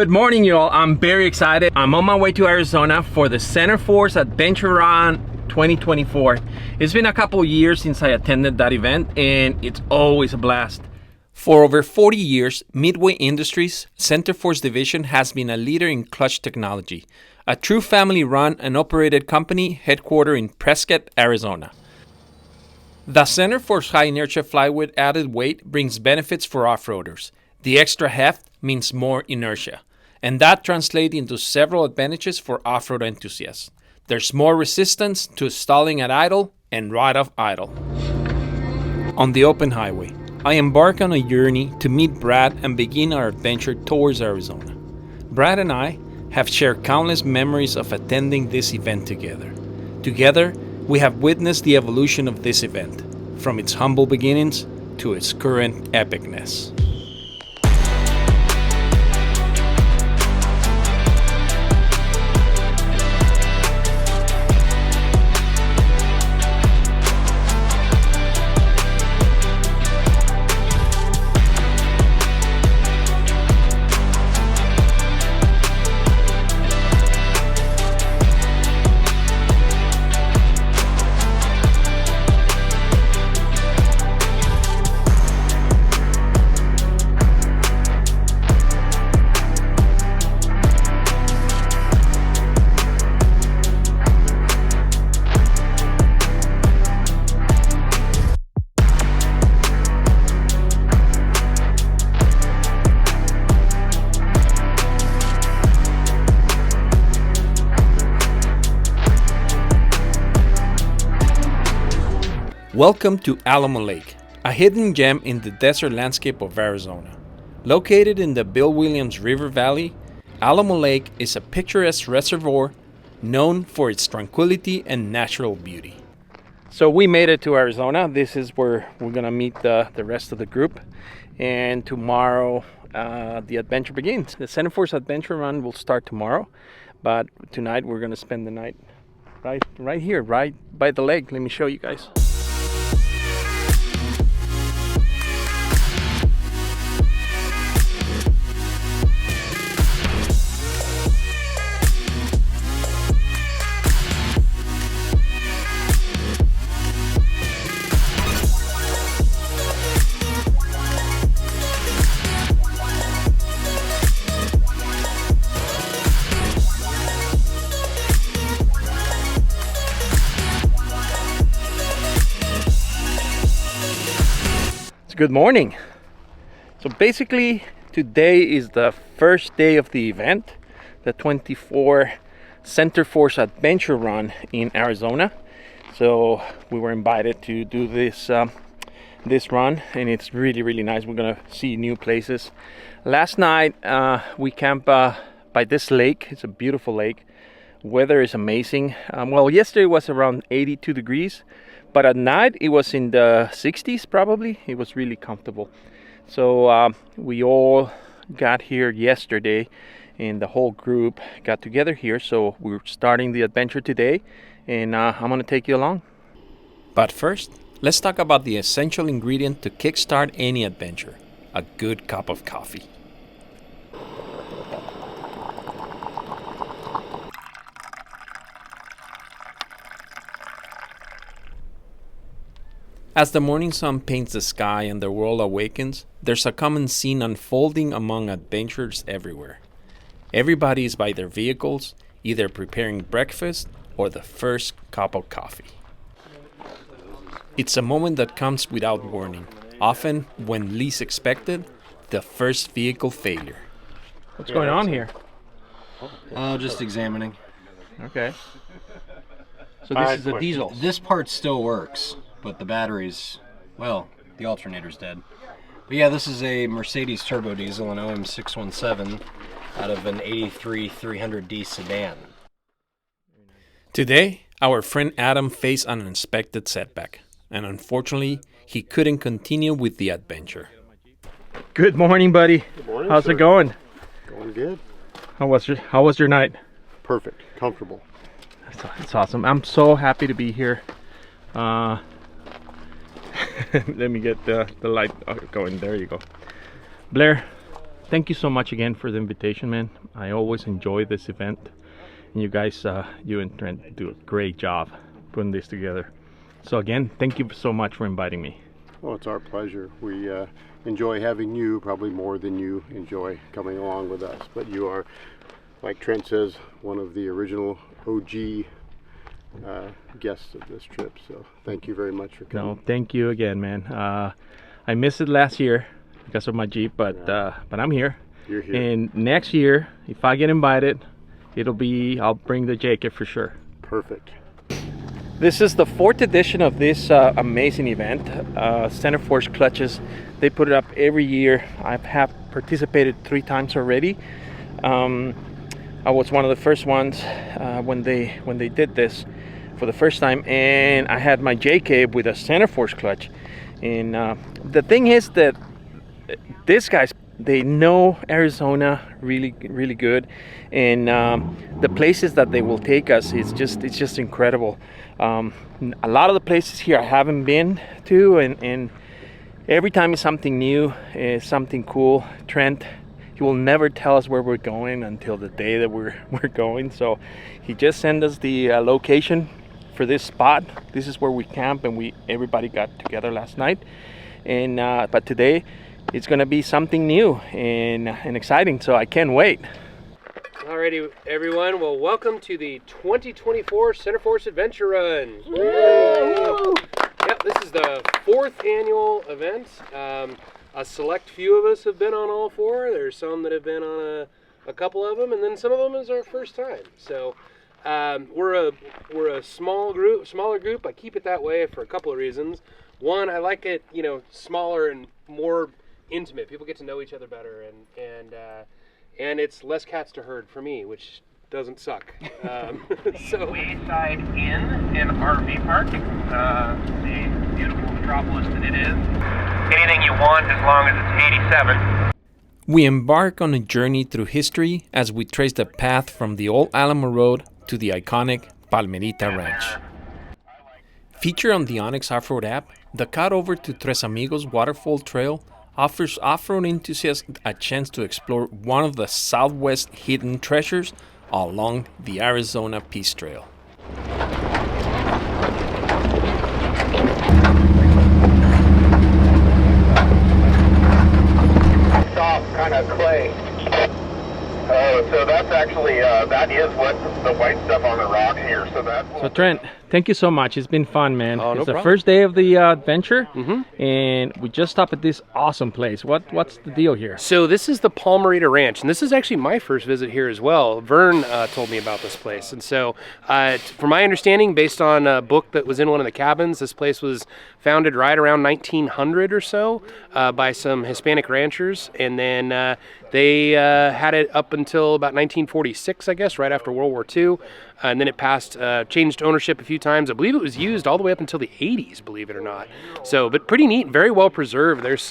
Good morning, you all. I'm very excited. I'm on my way to Arizona for the Center Force Adventure Run 2024. It's been a couple years since I attended that event, and it's always a blast. For over 40 years, Midway Industries' Center Force division has been a leader in clutch technology, a true family-run and operated company headquartered in Prescott, Arizona. The Center Force high inertia fly with added weight brings benefits for off-roaders. The extra heft means more inertia, and that translates into several advantages for off-road enthusiasts. There's more resistance to stalling at idle and right off idle. On the open highway, I embark on a journey to meet Brad and begin our adventure towards Arizona. Brad and I have shared countless memories of attending this event together. Together, we have witnessed the evolution of this event, from its humble beginnings to its current epicness. Welcome to Alamo Lake, a hidden gem in the desert landscape of Arizona. Located in the Bill Williams River Valley, Alamo Lake is a picturesque reservoir known for its tranquility and natural beauty. So we made it to Arizona. This is where we're gonna meet the rest of the group. And tomorrow, the adventure begins. The Center Force Adventure Run will start tomorrow, but tonight we're gonna spend the night right here, right by the lake. Let me show you guys. Good morning. So basically today is the first day of the event, the 24 Center Force Adventure Run in Arizona. So we were invited to do this run, and it's really nice. We're gonna see new places. Last night we camped by this lake. It's a beautiful lake. Weather is amazing. Well, yesterday was around 82 degrees. But at night it was in the 60s probably. It was really comfortable. So we all got here yesterday, and the whole group got together here. So we're starting the adventure today, and I'm gonna take you along. But first, let's talk about the essential ingredient to kickstart any adventure: a good cup of coffee. As the morning sun paints the sky and the world awakens, there's a common scene unfolding among adventurers everywhere. Everybody is by their vehicles, either preparing breakfast or the first cup of coffee. It's a moment that comes without warning, often when least expected, the first vehicle failure. What's going on here? Oh, just examining. Okay. So this is a diesel. This part still works. But the batteries, well, the alternator's dead. But yeah, this is a Mercedes turbo diesel, an OM617, out of an 83 300D sedan. Today, our friend Adam faced an unexpected setback, and unfortunately, he couldn't continue with the adventure. Good morning, buddy. Good morning, How's sir. it going? Going good. How was your night? Perfect. Comfortable. That's awesome. I'm so happy to be here. Let me get the light going. There you go. Blair, thank you so much again for the invitation, man. I always enjoy this event, and you guys, you and Trent do a great job putting this together. So again, thank you so much for inviting me. Oh, it's our pleasure. We enjoy having you probably more than you enjoy coming along with us. But you are, like Trent says, one of the original OG guests of this trip. So thank you very much for coming. No, thank you again, man. I missed it last year because of my Jeep, but I'm here. You're here. And next year, if I get invited, I'll bring the jacket for sure. Perfect. This is the 4th edition of this amazing event, Center Force Clutches. They put it up every year. I have participated 3 times already. I was one of the first ones when they did this for the first time, and I had my J-Cab with a Center Force clutch. And the thing is that these guys, they know Arizona really, really good, and the places that they will take us, it's just incredible. A lot of the places here I haven't been to, and every time it's something new, something cool. Trent, he will never tell us where we're going until the day that we're going. So he just sent us the location for this spot. This is where we camp, and everybody got together last night. And but today it's gonna be something new and exciting. So I can't wait. Alrighty, everyone. Well, welcome to the 2024 Center Force Adventure Run. Yep, this is the 4th annual event. A select few of us have been on all 4. There's some that have been on a couple of them, and then some of them is our first time. So we're a smaller group. I keep it that way for a couple of reasons. One, I like it, smaller and more intimate. People get to know each other better, and it's less cats to herd for me, which doesn't suck. So Wayside Inn and RV Park, the beautiful metropolis that it is. Anything you want as long as it's 87. We embark on a journey through history as we trace the path from the old Alamo Road to the iconic Palmerita Ranch. Featured on the Onyx Off-Road app, the cut over to Tres Amigos Waterfall Trail offers off-road enthusiasts a chance to explore one of the Southwest hidden treasures along the Arizona Peace Trail. Soft kind of clay. Oh, so that's actually, that is what the white stuff on the rocks here. So Trent, thank you so much. It's been fun, man. Oh, no it's the problem. first day of the adventure, and we just stopped at this awesome place. What's the deal here? So this is the Palmerita Ranch, and this is actually my first visit here as well. Vern told me about this place, and so from my understanding, based on a book that was in one of the cabins, this place was founded right around 1900 or so by some Hispanic ranchers, and then they had it up until about 1946, I guess, right after World War II. And then it changed ownership a few times. I believe it was used all the way up until the 80s, believe it or not. So, but pretty neat, very well preserved. There's,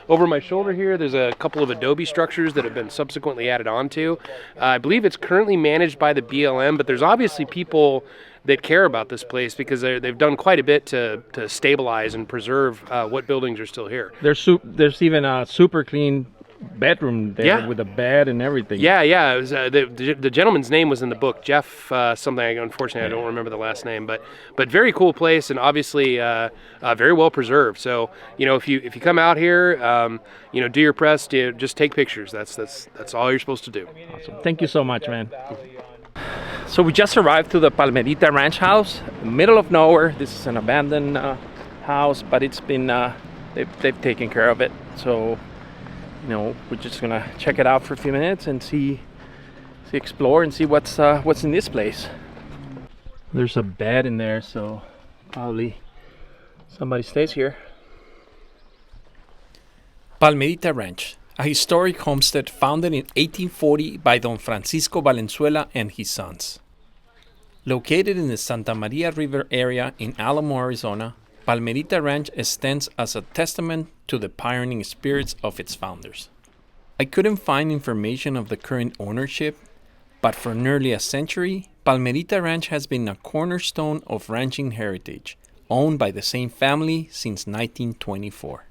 over my shoulder here, there's a couple of adobe structures that have been subsequently added onto. I believe it's currently managed by the BLM, but there's obviously people that care about this place because they've done quite a bit to stabilize and preserve what buildings are still here. There's even a super clean bedroom there with a bed and everything. Yeah. It was, the gentleman's name was in the book, Jeff something. Unfortunately, I don't remember the last name, but very cool place and obviously very well preserved. So if you come out here, do your best to just take pictures. That's all you're supposed to do. Awesome. Thank you so much, man. So we just arrived to the Palmerita Ranch house, middle of nowhere. This is an abandoned house, but it's been they've taken care of it. So we're just gonna check it out for a few minutes and explore and see what's in this place. There's a bed in there, so probably somebody stays here. Palmerita Ranch, a historic homestead founded in 1840 by Don Francisco Valenzuela and his sons. Located in the Santa Maria River area in Alamo, Arizona, Palmerita Ranch stands as a testament to the pioneering spirits of its founders. I couldn't find information of the current ownership, but for nearly a century, Palmerita Ranch has been a cornerstone of ranching heritage, owned by the same family since 1924.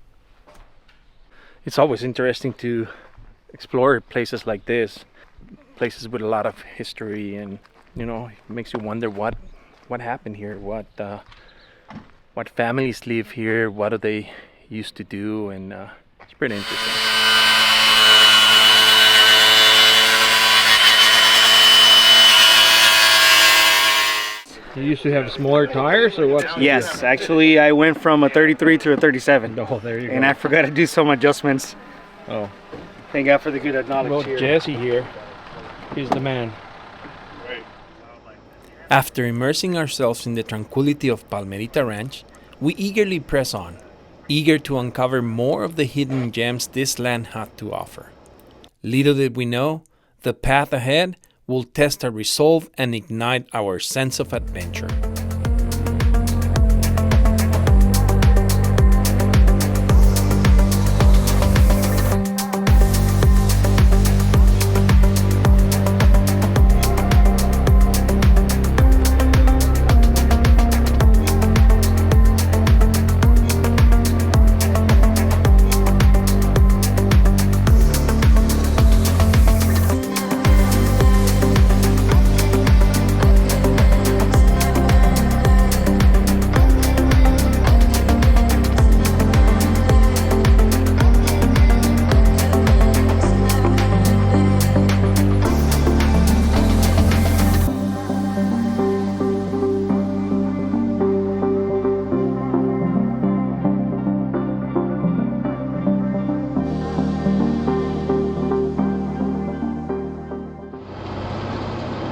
It's always interesting to explore places like this, places with a lot of history, and you know, it makes you wonder what happened here, what families live here, what do they used to do, and it's pretty interesting. You used to have smaller tires, or what? Yes, actually I went from a 33 to a 37. Oh, there you go. And I forgot to do some adjustments. Oh. Thank God for the good knowledge Well, here. Jesse here, he's the man. After immersing ourselves in the tranquility of Palmerita Ranch, we eagerly press on, eager to uncover more of the hidden gems this land had to offer. Little did we know, the path ahead will test our resolve and ignite our sense of adventure.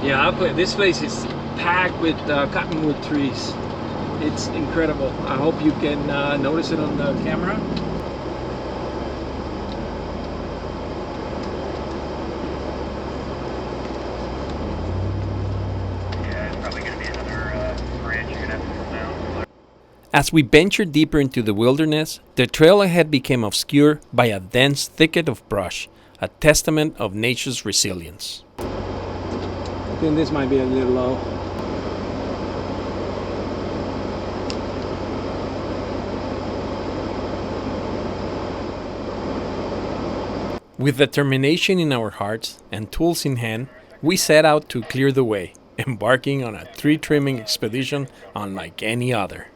Yeah, this place is packed with cottonwood trees. It's incredible. I hope you can notice it on the camera. Yeah, it's probably going to be another branch you're going to have to come down. As we ventured deeper into the wilderness, the trail ahead became obscured by a dense thicket of brush, a testament of nature's resilience. I think this might be a little low. With determination in our hearts and tools in hand, we set out to clear the way, embarking on a tree trimming expedition unlike any other.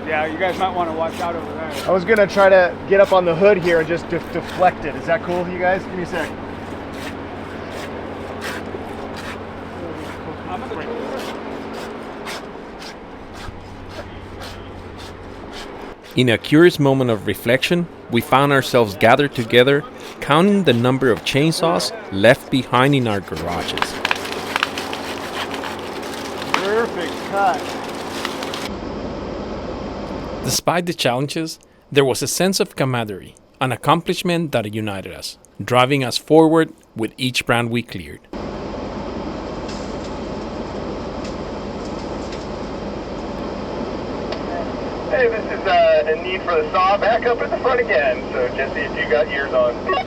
Yeah, you guys might want to watch out over there. I was gonna try to get up on the hood here and just deflect it. Is that cool, you guys? Give me a sec. In a curious moment of reflection, we found ourselves gathered together, counting the number of chainsaws left behind in our garages. Perfect cut. Despite the challenges, there was a sense of camaraderie, an accomplishment that united us, driving us forward with each brand we cleared. Hey, this is a need for the saw back up at the front again. So Jesse, if you got yours on.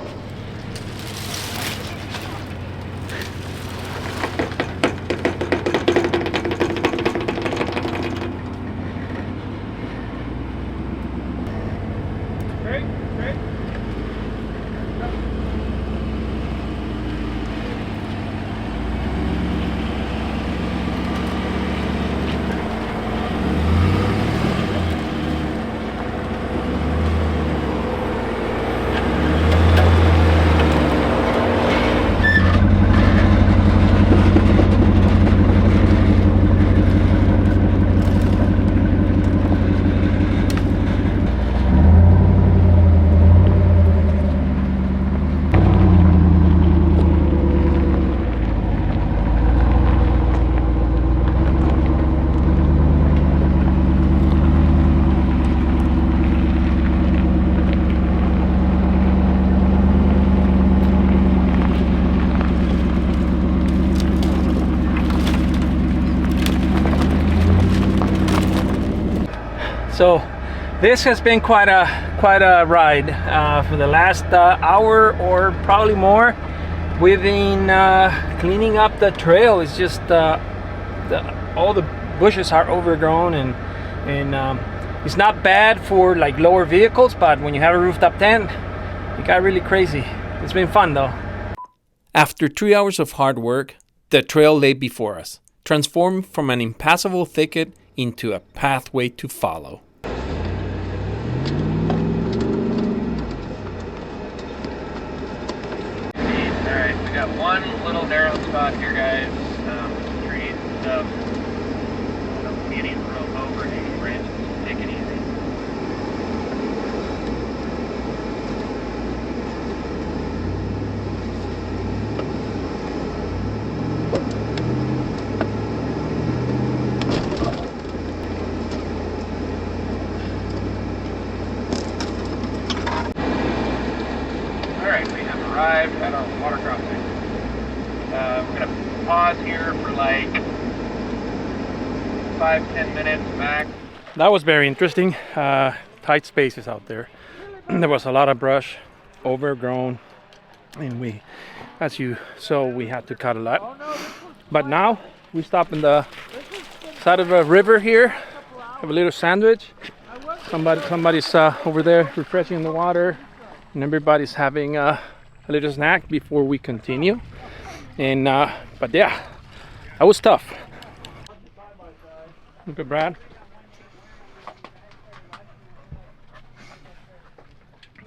So This has been quite a ride. For the last hour or probably more, we've been cleaning up the trail. It's just all the bushes are overgrown, and it's not bad for like lower vehicles, but when you have a rooftop tent, it got really crazy. It's been fun though. After 3 hours of hard work, the trail lay before us, transformed from an impassable thicket into a pathway to follow. Alright, we got one little narrow spot here, guys. Trees and stuff. Don't see any real over any branches. Take it easy. Alright, we have arrived at our water crossing. We're going to pause here for like 5-10 minutes max. That was very interesting. Tight spaces out there. There was a lot of brush, overgrown, and as you saw, we had to cut a lot. But now we stop in the side of a river here. Have a little sandwich. Somebody's over there refreshing the water, and everybody's having a little snack before we continue. And but yeah, that was tough. Look at Brad.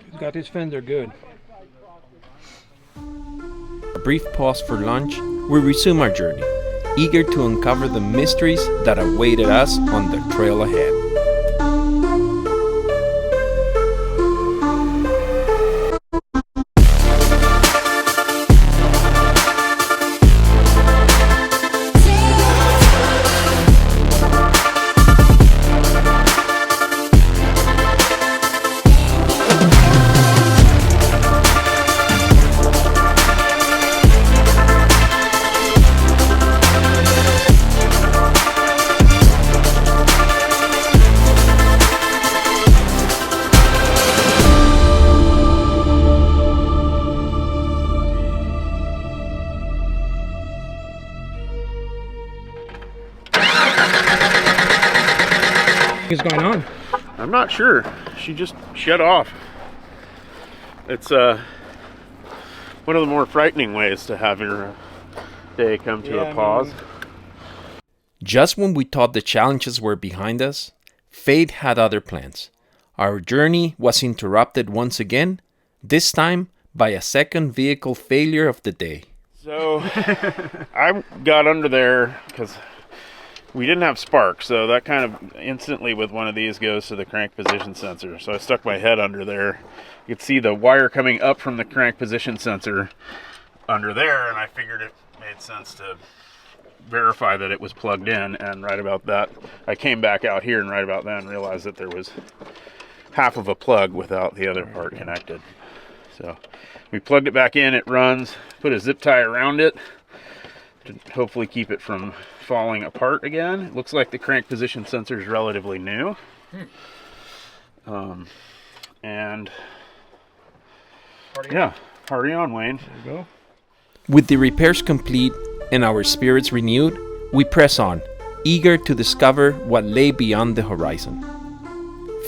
He's got his fender good. A brief pause for lunch, we resume our journey, eager to uncover the mysteries that awaited us on the trail ahead. What's going on? I'm not sure. She just shut off. It's one of the more frightening ways to have your day come to a pause. Just when we thought the challenges were behind us, fate had other plans. Our journey was interrupted once again, this time by a second vehicle failure of the day. So I got under there because we didn't have spark, so that kind of instantly with one of these goes to the crank position sensor. So I stuck my head under there. You could see the wire coming up from the crank position sensor under there, and I figured it made sense to verify that it was plugged in. And right about that, I came back out here, and right about then realized that there was half of a plug without the other part connected. So we plugged it back in, it runs, put a zip tie around it to hopefully keep it from falling apart again. It looks like the crank position sensor is relatively new. And yeah, party on, Wayne. There you go. With the repairs complete and our spirits renewed, we press on, eager to discover what lay beyond the horizon.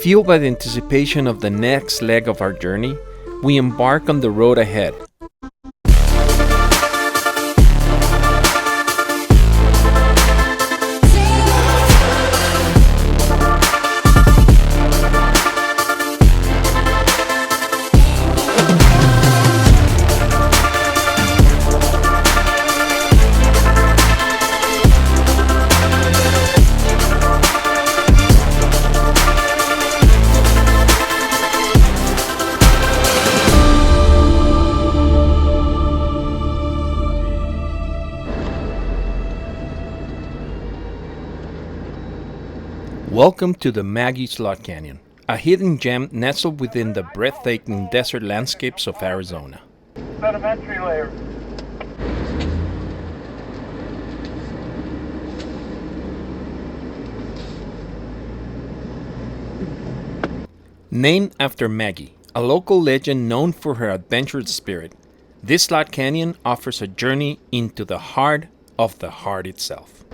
Fueled by the anticipation of the next leg of our journey, we embark on the road ahead. Welcome to the Maggie Slot Canyon, a hidden gem nestled within the breathtaking desert landscapes of Arizona. Sedimentary layer. Named after Maggie, a local legend known for her adventurous spirit, this slot canyon offers a journey into the heart of the heart itself.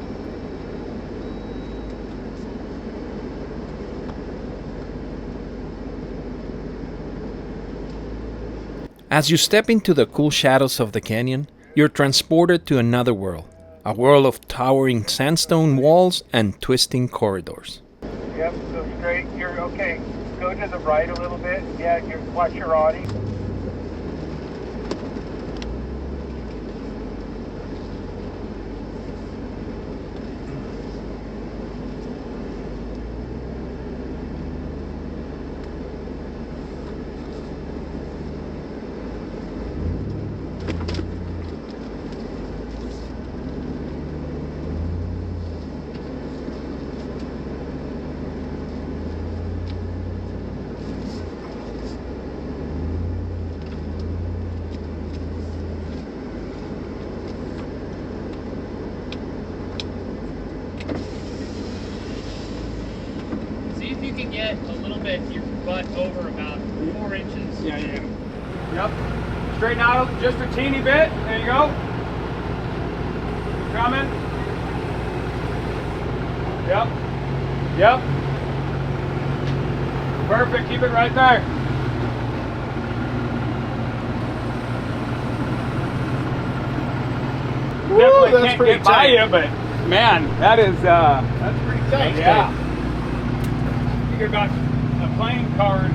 As you step into the cool shadows of the canyon, you're transported to another world, a world of towering sandstone walls and twisting corridors. Yep, so straight. You're okay. Go to the right a little bit. Yeah, watch your awning. See if you can get a little bit your butt over about 4 inches. Yeah. Yep. Straighten out just a teeny bit. There you go. Coming. Yep. Perfect. Keep it right there. Definitely that's can't pretty get by tight. you, but man, that's pretty tight. Yeah. You got a playing card.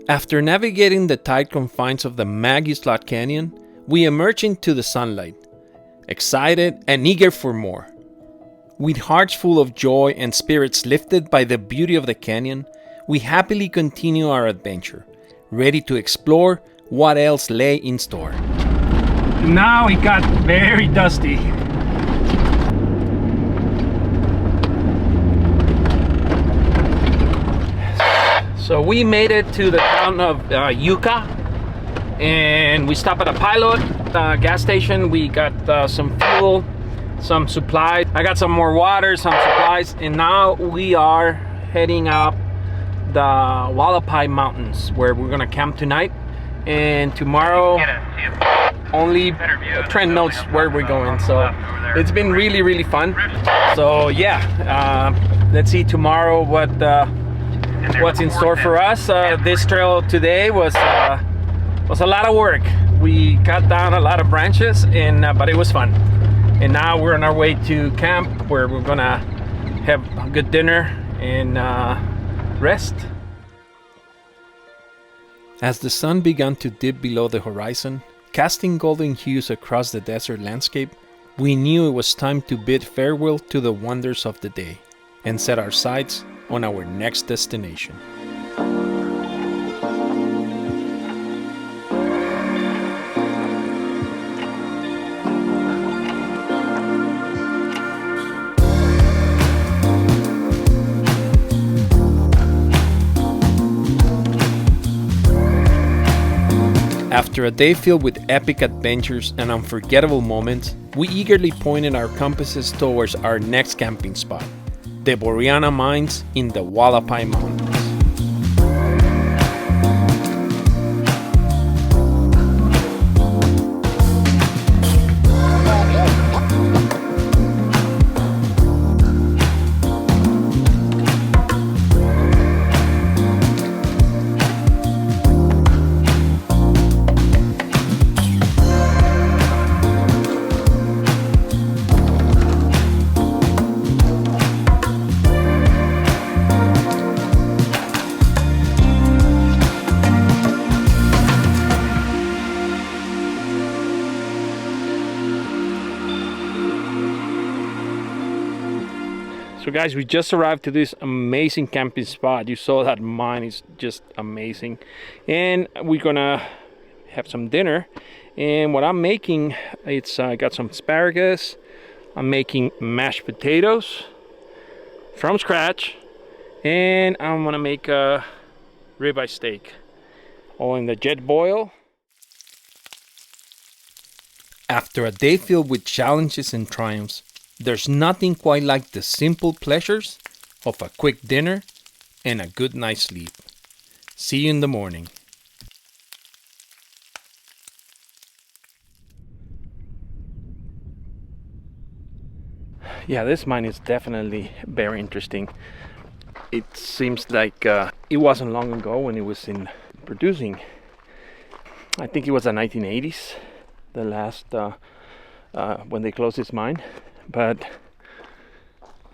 After navigating the tight confines of the Maggie Slot Canyon, we emerge into the sunlight, excited and eager for more. With hearts full of joy and spirits lifted by the beauty of the canyon, we happily continue our adventure, ready to explore what else lay in store. Now it got very dusty. So we made it to the town of Yucca, and we stopped at a Pilot gas station. We got some fuel, some supplies. I got some more water, some supplies, and now we are heading up the Walapai mountains, where we're gonna camp tonight. And tomorrow, only Trent knows where we're going. So it's been really, really fun. So yeah, let's see tomorrow what's in store for us. This trail today was a lot of work. We cut down a lot of branches, but it was fun. And now we're on our way to camp, where we're gonna have a good dinner and rest. As the sun began to dip below the horizon, casting golden hues across the desert landscape, we knew it was time to bid farewell to the wonders of the day and set our sights on our next destination. After a day filled with epic adventures and unforgettable moments, we eagerly pointed our compasses towards our next camping spot, the Borana mines in the Walapai Mountains. So guys, we just arrived to this amazing camping spot. You saw that mine is just amazing. And we're gonna have some dinner. And what I'm making, I got some asparagus. I'm making mashed potatoes from scratch. And I'm gonna make a ribeye steak, all in the jet boil. After a day filled with challenges and triumphs, there's nothing quite like the simple pleasures of a quick dinner and a good night's sleep. See you in the morning. Yeah, this mine is definitely very interesting. It seems like it wasn't long ago when it was in producing. I think it was the 1980s, the last when they closed this mine. But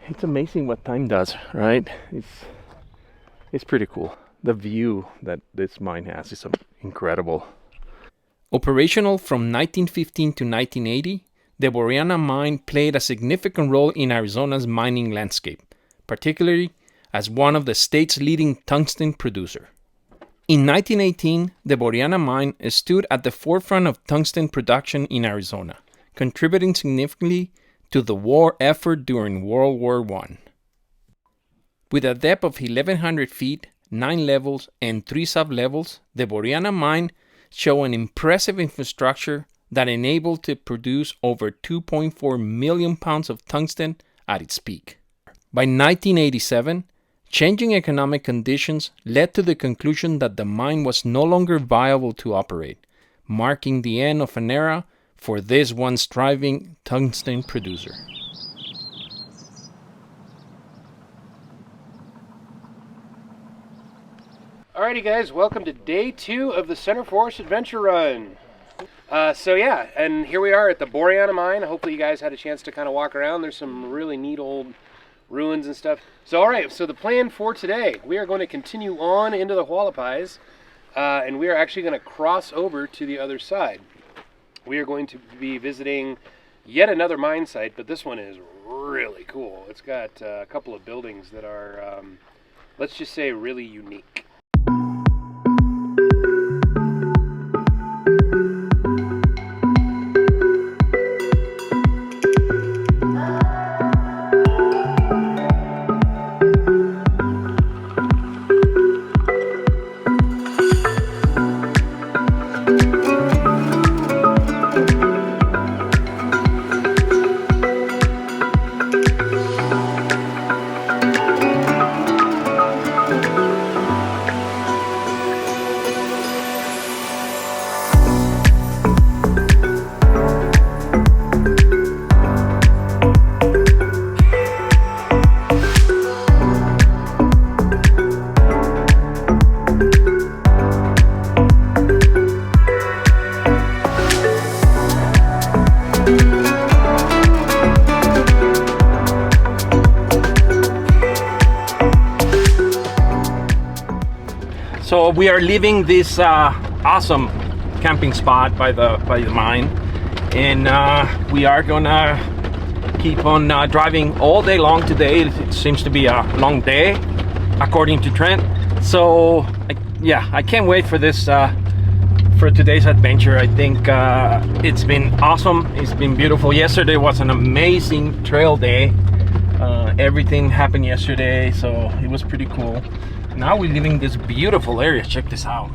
it's amazing what time does, right? It's pretty cool. The view that this mine has is incredible. Operational from 1915 to 1980, the Borana mine played a significant role in Arizona's mining landscape, particularly as one of the state's leading tungsten producer. In 1918, the Borana mine stood at the forefront of tungsten production in Arizona, contributing significantly to the war effort during World War I. With a depth of 1,100 feet, 9 levels, and 3 sub-levels, the Borana mine show an impressive infrastructure that enabled to produce over 2.4 million pounds of tungsten at its peak. By 1987, changing economic conditions led to the conclusion that the mine was no longer viable to operate, marking the end of an era for this once thriving tungsten producer. Alrighty guys, welcome to day 2 of the Center Forest Adventure Run. So yeah, and here we are at the Borana mine. Hopefully you guys had a chance to kind of walk around. There's some really neat old ruins and stuff. So alright, so the plan for today, we are going to continue on into the Walapais, and we are actually going to cross over to the other side. We are going to be visiting yet another mine site, but this one is really cool. It's got a couple of buildings that are, let's just say, really unique. So we are leaving this awesome camping spot by the mine, and we are gonna keep on driving all day long today. It seems to be a long day, according to Trent. So yeah, I can't wait for this for today's adventure. I think it's been awesome. It's been beautiful. Yesterday was an amazing trail day. Everything happened yesterday, so it was pretty cool. Now we're leaving this beautiful area. Check this out.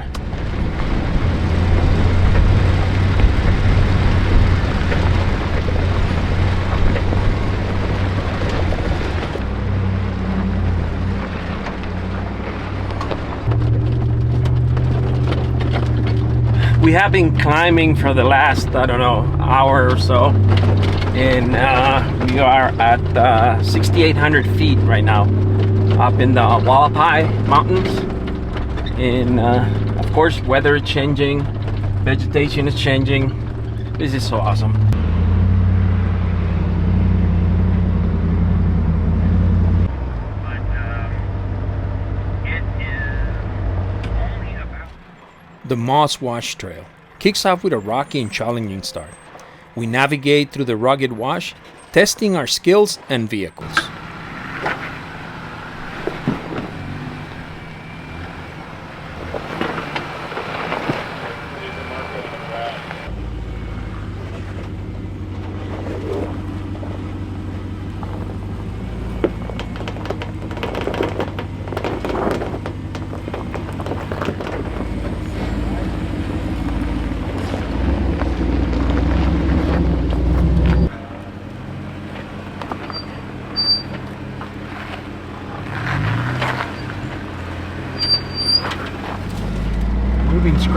We have been climbing for the last, I don't know, hour or so, and we are at 6,800 feet right now, up in the Walapai mountains. And of course, weather is changing, vegetation is changing. This is so awesome. The Moss Wash Trail kicks off with a rocky and challenging start. We navigate through the rugged wash, testing our skills and vehicles.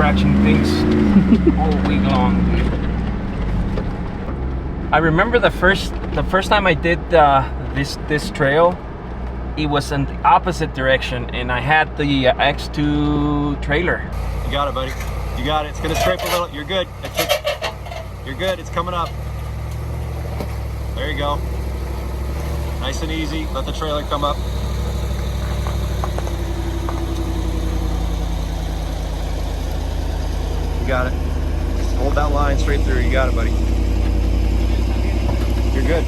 scratching things all week long. I remember the first time I did this trail, it was in the opposite direction, and I had the X2 trailer. You got it, buddy. You got it. It's gonna scrape a little. You're good. You're good. It's coming up. There you go. Nice and easy. Let the trailer come up. You got it. Just hold that line straight through. You got it, buddy. You're good.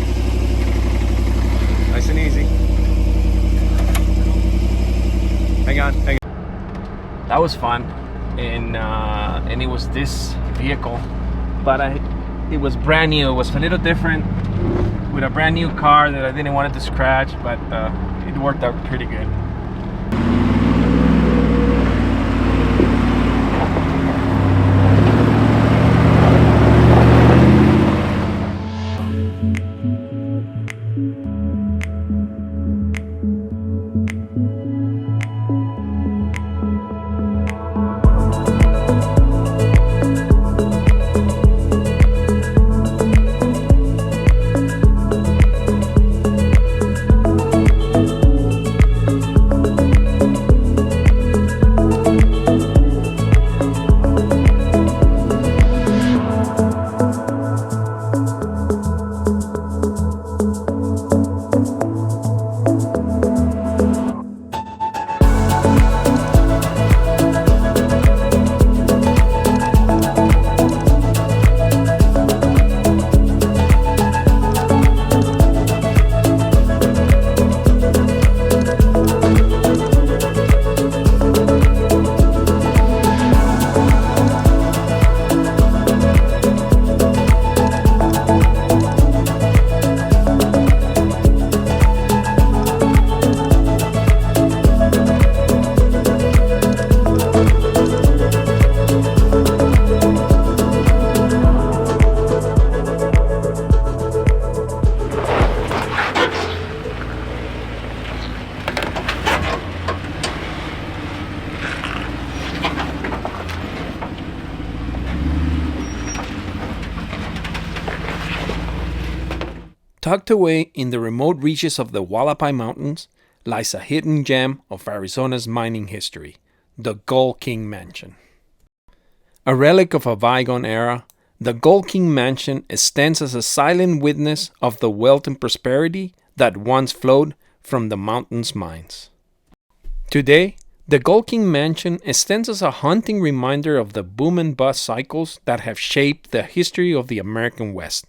Nice and easy. Hang on. That was fun, and it was this vehicle, but it was brand new. It was a little different with a brand new car that I didn't want it to scratch, but it worked out pretty good. Tucked away in the remote reaches of the Walapai Mountains lies a hidden gem of Arizona's mining history, the Gold King Mansion. A relic of a bygone era, the Gold King Mansion stands as a silent witness of the wealth and prosperity that once flowed from the mountain's mines. Today, the Gold King Mansion stands as a haunting reminder of the boom and bust cycles that have shaped the history of the American West.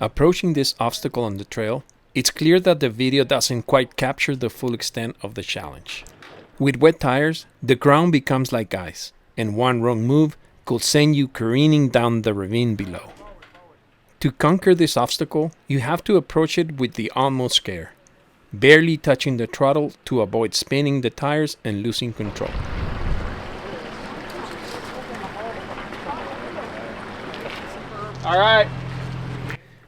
Approaching this obstacle on the trail, it's clear that the video doesn't quite capture the full extent of the challenge. With wet tires, the ground becomes like ice, and one wrong move could send you careening down the ravine below. To conquer this obstacle, you have to approach it with the utmost care, barely touching the throttle to avoid spinning the tires and losing control. All right.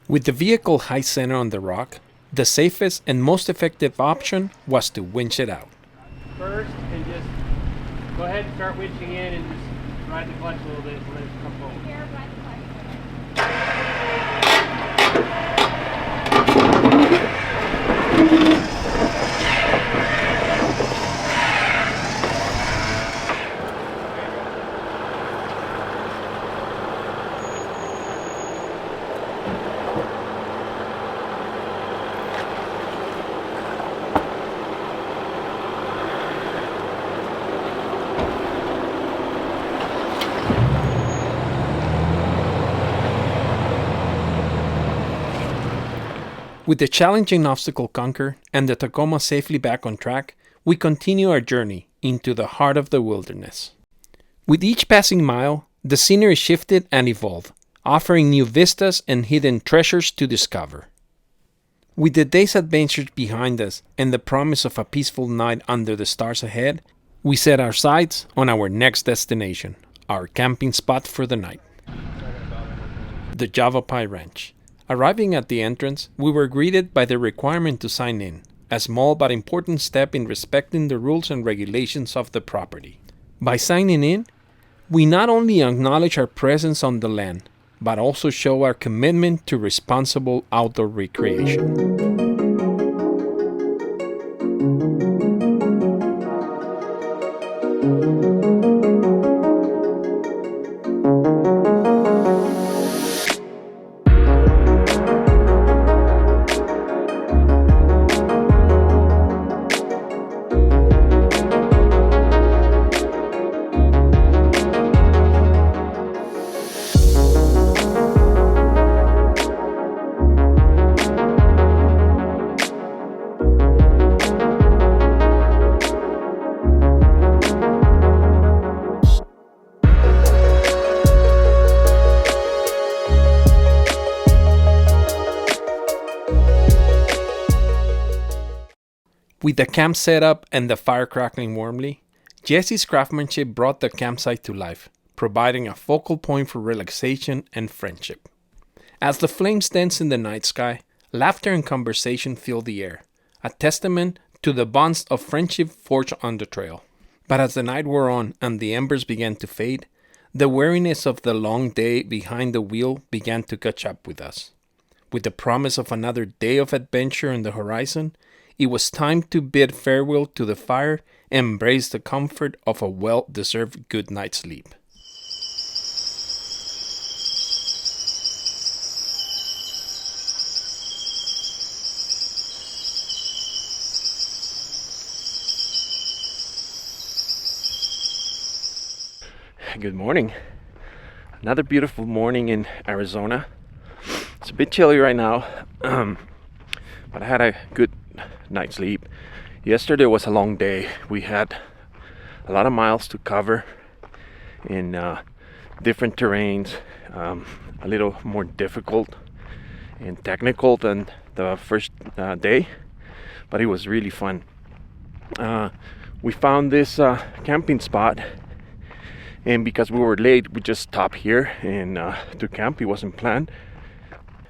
With the vehicle high center on the rock, the safest and most effective option was to winch it out. First, and just go ahead and start winching in and just ride the clutch a little bit and let it come forward. With the challenging obstacle conquered and the Tacoma safely back on track, we continue our journey into the heart of the wilderness. With each passing mile, the scenery shifted and evolved, offering new vistas and hidden treasures to discover. With the day's adventures behind us and the promise of a peaceful night under the stars ahead, we set our sights on our next destination, our camping spot for the night. The Walapai Ranch. Arriving at the entrance, we were greeted by the requirement to sign in, a small but important step in respecting the rules and regulations of the property. By signing in, we not only acknowledge our presence on the land, but also show our commitment to responsible outdoor recreation. With the camp set up and the fire crackling warmly, Jesse's craftsmanship brought the campsite to life, providing a focal point for relaxation and friendship. As the flames danced in the night sky, laughter and conversation filled the air, a testament to the bonds of friendship forged on the trail. But as the night wore on and the embers began to fade, the weariness of the long day behind the wheel began to catch up with us. With the promise of another day of adventure on the horizon, it was time to bid farewell to the fire and embrace the comfort of a well-deserved good night's sleep. Good morning. Another beautiful morning in Arizona. It's a bit chilly right now, but I had a good night's sleep. Yesterday was a long day. We had a lot of miles to cover in different terrains, a little more difficult and technical than the first day, but it was really fun. We found this camping spot, and because we were late, we just stopped here and to camp. It wasn't planned.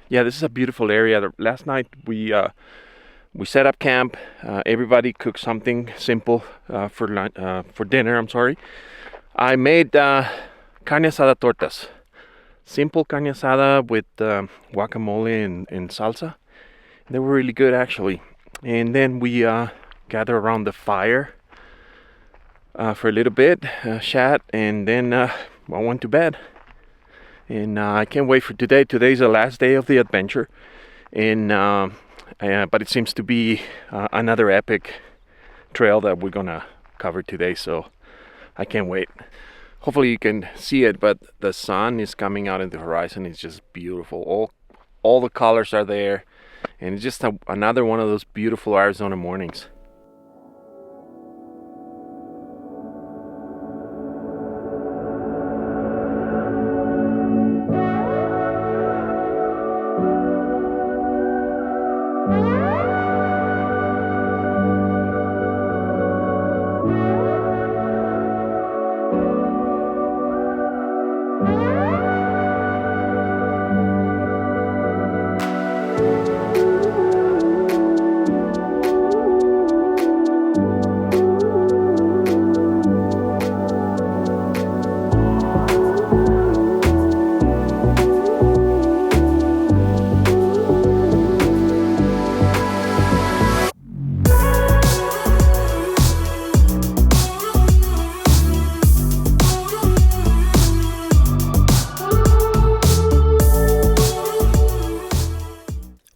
Yeah, this is a beautiful area. Last night we set up camp. Everybody cooked something simple for dinner. I made carne asada tortas. Simple carne asada with guacamole and salsa. They were really good, actually. And then we gathered around the fire for a little bit, chat, and then I went to bed. And I can't wait for today. Today's the last day of the adventure, and but it seems to be another epic trail that we're gonna cover today, so I can't wait. Hopefully you can see it, but the sun is coming out in the horizon. It's just beautiful. All the colors are there, and it's just another one of those beautiful Arizona mornings.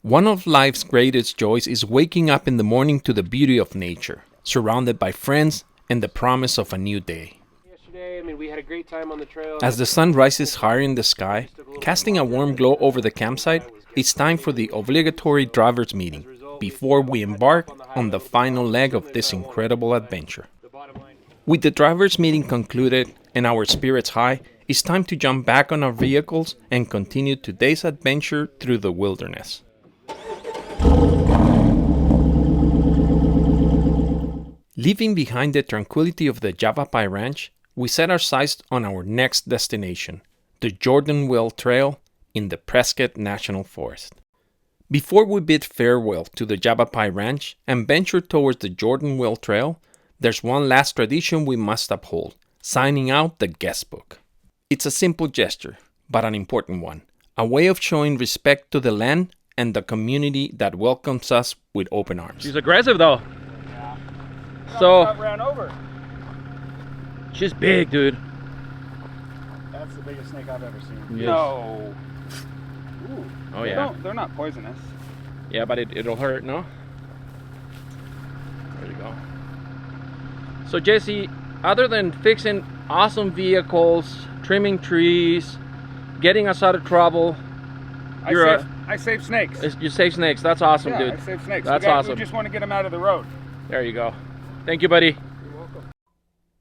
One of life's greatest joys is waking up in the morning to the beauty of nature, surrounded by friends and the promise of a new day. Yesterday day. I mean, we had a great time on the trail. As the sun rises higher in the sky, casting a warm glow over the campsite, it's time for the obligatory driver's meeting before we embark on the final leg of this incredible adventure. With the driver's meeting concluded and our spirits high, it's time to jump back on our vehicles and continue today's adventure through the wilderness. Leaving behind the tranquility of the Walapai Ranch, we set our sights on our next destination, the Jordan Well Trail in the Prescott National Forest. Before we bid farewell to the Walapai Ranch and venture towards the Jordan Well Trail, there's one last tradition we must uphold, signing out the guest book. It's a simple gesture, but an important one, a way of showing respect to the land and the community that welcomes us with open arms. She's aggressive though. So, ran over. she's big, dude. That's the biggest snake I've ever seen. Yes. No. Ooh. Oh yeah. They're not poisonous. Yeah, but it'll hurt, no? There you go. So Jesse, other than fixing awesome vehicles, trimming trees, getting us out of trouble, I save snakes. you save snakes. That's awesome, Yeah, dude. I save snakes. That's we awesome. just want to get them out of the road. There you go. Thank you, buddy. You're welcome.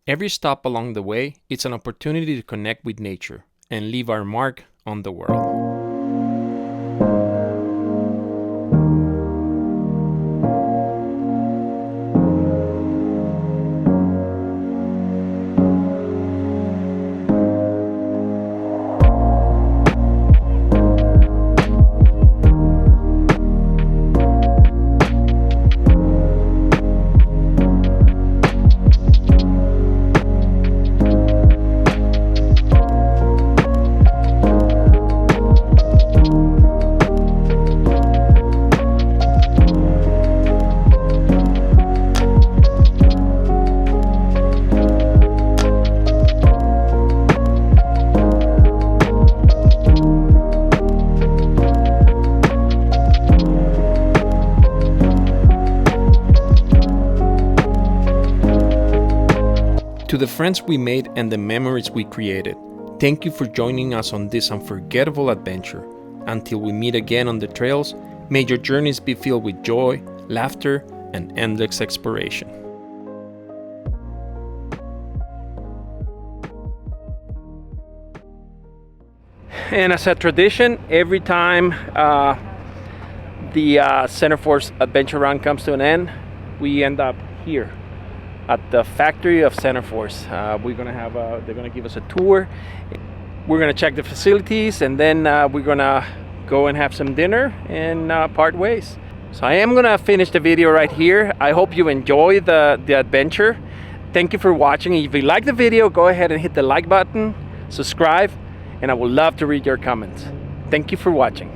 Every stop along the way, it's an opportunity to connect with nature and leave our mark on the world. To the friends we made and the memories we created, thank you for joining us on this unforgettable adventure. Until we meet again on the trails, may your journeys be filled with joy, laughter, and endless exploration. And as a tradition, every time the Center Force Adventure Run comes to an end, we end up here at the factory of Center Force. We're gonna have they're gonna give us a tour. We're gonna check the facilities, and then we're gonna go and have some dinner and part ways. So I am gonna finish the video right here. I hope you enjoy the adventure. Thank you for watching. If you like the video, go ahead and hit the like button, subscribe, and I would love to read your comments. Thank you for watching.